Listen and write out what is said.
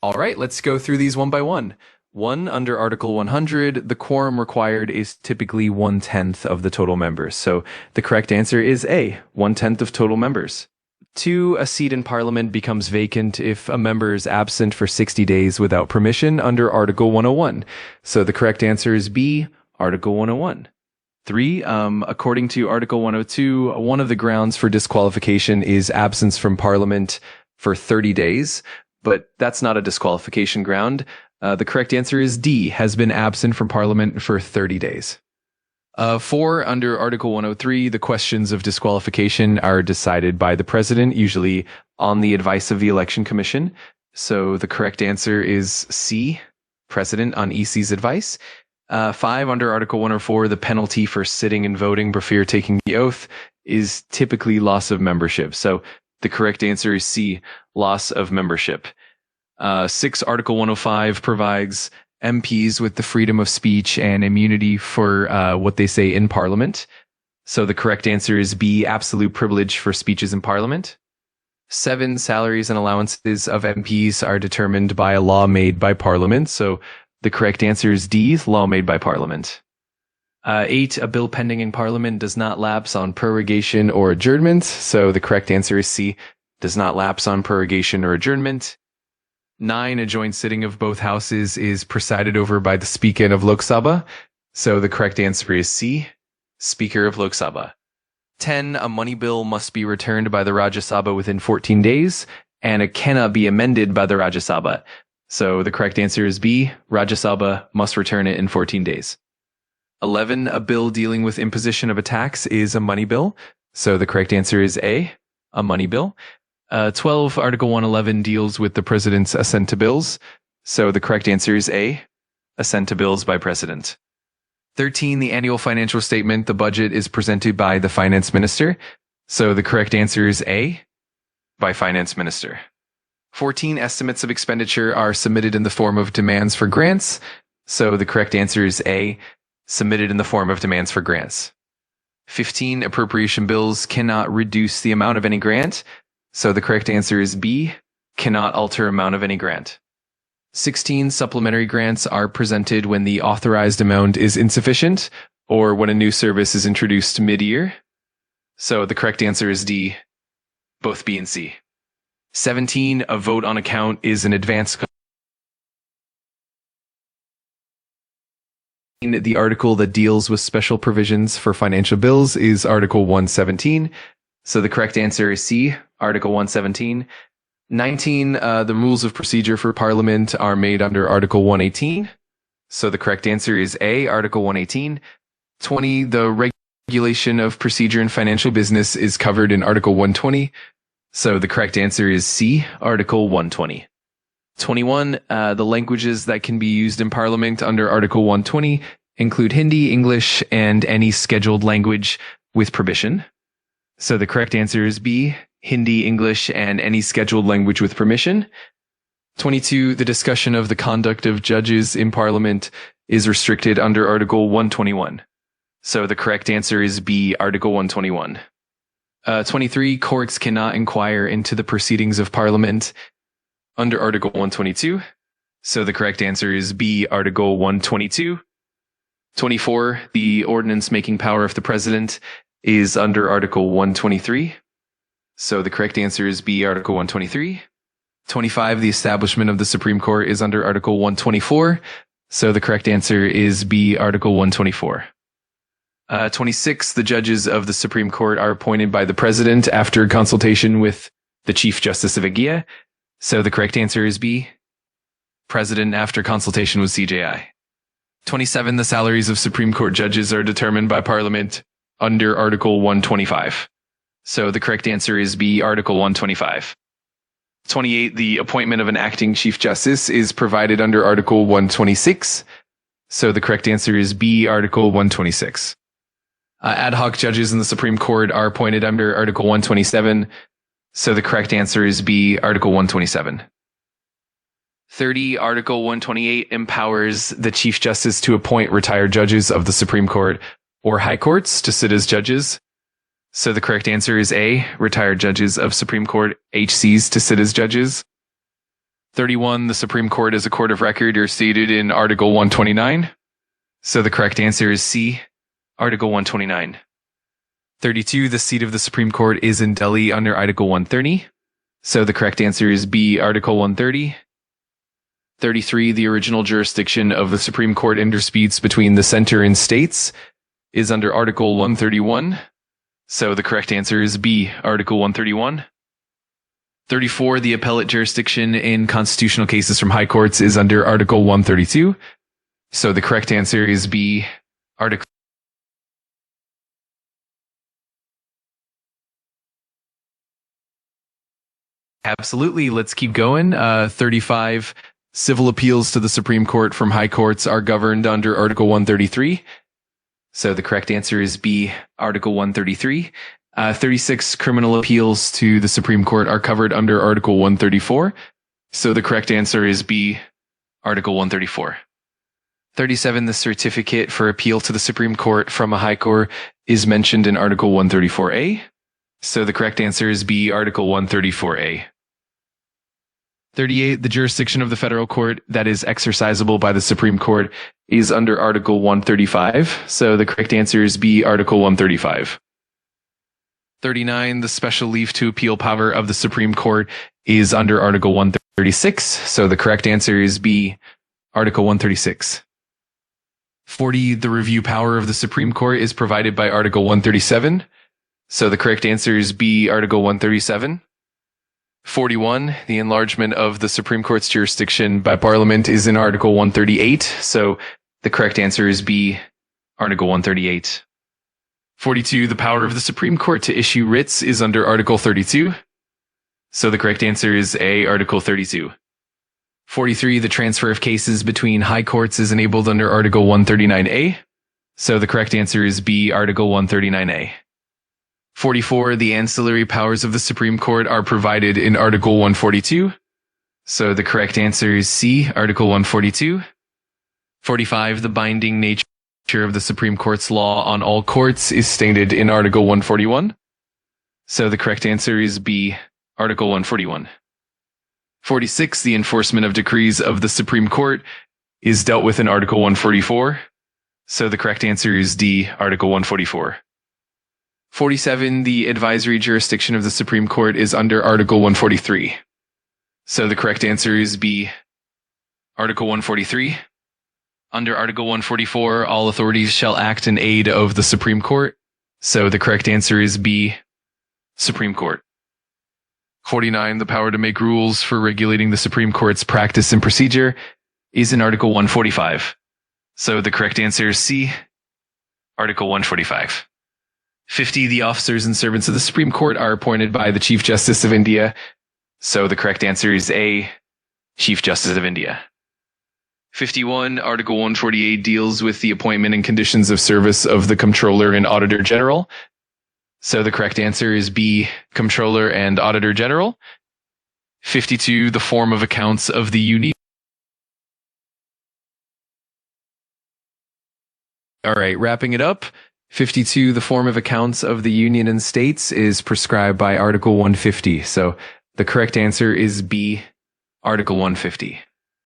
All right, let's go through these one by one. One, under Article 100, the quorum required is typically 1/10 of the total members. So the correct answer is A, 1/10 of total members. Two, a seat in Parliament becomes vacant if a member is absent for 60 days without permission under Article 101. So the correct answer is B, Article 101. Three, according to Article 102, one of the grounds for disqualification is absence from Parliament for 30 days, but that's not a disqualification ground. The correct answer is D, has been absent from Parliament for 30 days. Four, under Article 103, the questions of disqualification are decided by the President, usually on the advice of the Election Commission. So the correct answer is C, President on EC's advice. Five, under Article 104, the penalty for sitting and voting before taking the oath is typically loss of membership. So the correct answer is C, loss of membership. Six, Article 105 provides MPs with the freedom of speech and immunity for what they say in Parliament. So the correct answer is B, absolute privilege for speeches in Parliament. Seven, salaries and allowances of MPs are determined by a law made by Parliament. So the correct answer is D, law made by Parliament. Eight, a bill pending in Parliament does not lapse on prorogation or adjournment. So the correct answer is C, does not lapse on prorogation or adjournment. Nine, a joint sitting of both houses is presided over by the Speaker of Lok Sabha. So the correct answer is C, Speaker of Lok Sabha. 10, a money bill must be returned by the Rajya Sabha within 14 days, and it cannot be amended by the Rajya Sabha. So the correct answer is B, Rajya Sabha must return it in 14 days. 11, a bill dealing with imposition of a tax is a money bill. So the correct answer is A, a money bill. 12, Article 111 deals with the President's assent to bills. So the correct answer is A, assent to bills by President. 13, the annual financial statement, the budget, is presented by the Finance Minister. So the correct answer is A, by Finance Minister. 14, estimates of expenditure are submitted in the form of demands for grants. So the correct answer is A, submitted in the form of demands for grants. 15, appropriation bills cannot reduce the amount of any grant. So the correct answer is B, cannot alter amount of any grant. 16, supplementary grants are presented when the authorized amount is insufficient or when a new service is introduced mid-year. So the correct answer is D, both B and C. 17, a vote on account is an advance. The article that deals with special provisions for financial bills is Article 117. So the correct answer is C, Article 117. 19, the rules of procedure for Parliament are made under Article 118. So the correct answer is A, Article 118. 20, the regulation of procedure in financial business is covered in Article 120. So the correct answer is C, Article 120. 21, the languages that can be used in Parliament under Article 120 include Hindi, English, and any scheduled language with permission. So the correct answer is B, Hindi, English, and any scheduled language with permission. 22, the discussion of the conduct of judges in Parliament is restricted under Article 121. So the correct answer is B, Article 121. 23, courts cannot inquire into the proceedings of Parliament under Article 122. So the correct answer is B, Article 122. 24, the ordinance making power of the President is under Article 123. So the correct answer is B, Article 123. 25, the establishment of the Supreme Court is under Article 124. So the correct answer is B, Article 124. 26, the judges of the Supreme Court are appointed by the President after consultation with the Chief Justice of India. So the correct answer is B, President after consultation with CJI. 27, the salaries of Supreme Court judges are determined by Parliament under Article 125. So the correct answer is B, Article 125. 28, the appointment of an acting Chief Justice is provided under Article 126. So the correct answer is B, Article 126. Ad hoc judges in the Supreme Court are appointed under Article 127. So the correct answer is B, Article 127. 30, Article 128 empowers the Chief Justice to appoint retired judges of the Supreme Court or High Courts to sit as judges. So the correct answer is A, retired judges of Supreme Court HCs to sit as judges. 31, the Supreme Court is a court of record are stated in Article 129. So the correct answer is C, Article 129. 32, the seat of the Supreme Court is in Delhi under Article 130. So the correct answer is B, Article 130. 33, the original jurisdiction of the Supreme Court in disputes between the center and states is under Article 131. So the correct answer is B, Article 131. 34, the appellate jurisdiction in constitutional cases from high courts is under Article 132. So the correct answer is B, Article. Absolutely. Let's keep going. 35, civil appeals to the Supreme Court from high courts are governed under Article 133. So the correct answer is B, Article 133. 36, criminal appeals to the Supreme Court are covered under Article 134. So the correct answer is B, Article 134. 37, the certificate for appeal to the Supreme Court from a high court is mentioned in Article 134A. So the correct answer is B, Article 134A. 38, the jurisdiction of the federal court that is exercisable by the Supreme Court is under Article 135. So the correct answer is B, Article 135. 39, the special leave to appeal power of the Supreme Court is under Article 136. So the correct answer is B, Article 136. 40, the review power of the Supreme Court is provided by Article 137. So the correct answer is B, Article 137. 41, the enlargement of the Supreme Court's jurisdiction by Parliament is in Article 138. So the correct answer is B, Article 138. 42, the power of the Supreme Court to issue writs is under Article 32. So the correct answer is A, Article 32. 43, the transfer of cases between high courts is enabled under Article 139A. So the correct answer is B, Article 139A. 44, the ancillary powers of the Supreme Court are provided in Article 142. So the correct answer is C, Article 142. 45, the binding nature of the Supreme Court's law on all courts is stated in Article 141. So the correct answer is B, Article 141. 46, the enforcement of decrees of the Supreme Court is dealt with in Article 144. So the correct answer is D, Article 144. 47, the advisory jurisdiction of the Supreme Court is under Article 143. So the correct answer is B, Article 143. Under Article 144, all authorities shall act in aid of the Supreme Court. So the correct answer is B, Supreme Court. 49, the power to make rules for regulating the Supreme Court's practice and procedure is in Article 145. So the correct answer is C, Article 145. 50, the officers and servants of the Supreme Court are appointed by the Chief Justice of India. So the correct answer is A, Chief Justice of India. 51, Article 148 deals with the appointment and conditions of service of the Comptroller and Auditor General. So the correct answer is B, Comptroller and Auditor General. 52, the form of accounts of the Union. All right, wrapping it up. 52, the form of accounts of the Union and States is prescribed by Article 150. So the correct answer is B, Article 150.